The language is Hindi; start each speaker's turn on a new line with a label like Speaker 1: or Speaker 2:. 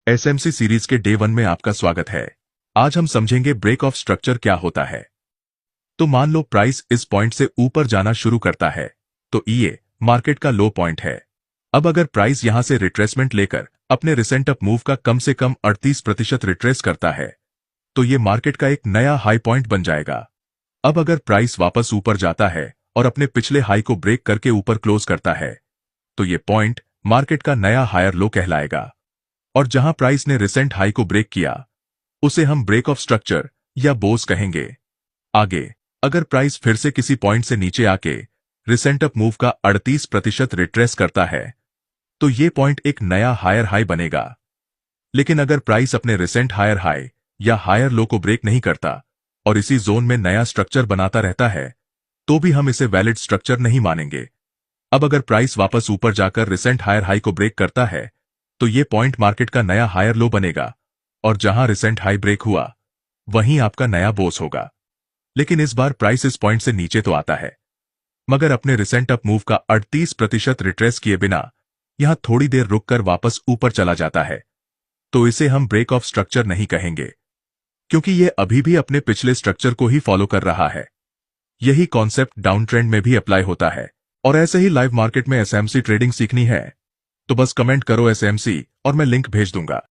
Speaker 1: एसएमसी सीरीज के डे 1 में आपका स्वागत है। आज हम समझेंगे ब्रेक ऑफ स्ट्रक्चर क्या होता है। तो मान लो प्राइस इस पॉइंट से ऊपर जाना शुरू करता है, तो ये मार्केट का लो पॉइंट है। अब अगर प्राइस यहां से रिट्रेसमेंट लेकर अपने रिसेंट अप मूव का कम से कम 38% रिट्रेस करता है, तो ये मार्केट का एक नया हाई पॉइंट बन जाएगा। अब अगर प्राइस वापस ऊपर जाता है और अपने पिछले हाई को ब्रेक करके ऊपर क्लोज करता है, तो ये पॉइंट मार्केट का नया हायर लो कहलाएगा। और जहां प्राइस ने रिसेंट हाई को ब्रेक किया, उसे हम ब्रेक ऑफ स्ट्रक्चर या बोस कहेंगे। आगे अगर प्राइस फिर से किसी पॉइंट से नीचे आके रिसेंट अप मूव का 38% रिट्रेस करता है, तो ये पॉइंट एक नया हायर हाई बनेगा। लेकिन अगर प्राइस अपने रिसेंट हायर हाई या हायर लो को ब्रेक नहीं करता और इसी जोन में नया स्ट्रक्चर बनाता रहता है, तो भी हम इसे वैलिड स्ट्रक्चर नहीं मानेंगे। अब अगर प्राइस वापस ऊपर जाकर रिसेंट हायर हाई को ब्रेक करता है, तो ये पॉइंट मार्केट का नया हायर लो बनेगा और जहां रिसेंट हाई ब्रेक हुआ, वहीं आपका नया बोस होगा। लेकिन इस बार प्राइस इस पॉइंट से नीचे तो आता है, मगर अपने रिसेंट अप मूव का 38% रिट्रेस किए बिना यहां थोड़ी देर रुककर वापस ऊपर चला जाता है, तो इसे हम ब्रेक ऑफ स्ट्रक्चर नहीं कहेंगे, क्योंकि यह अभी भी अपने पिछले स्ट्रक्चर को ही फॉलो कर रहा है। यही कॉन्सेप्ट डाउन ट्रेंड में भी अप्लाई होता है। और ऐसे ही लाइव मार्केट में एसएमसी ट्रेडिंग सीखनी है तो बस कमेंट करो एसएमसी और मैं लिंक भेज दूंगा।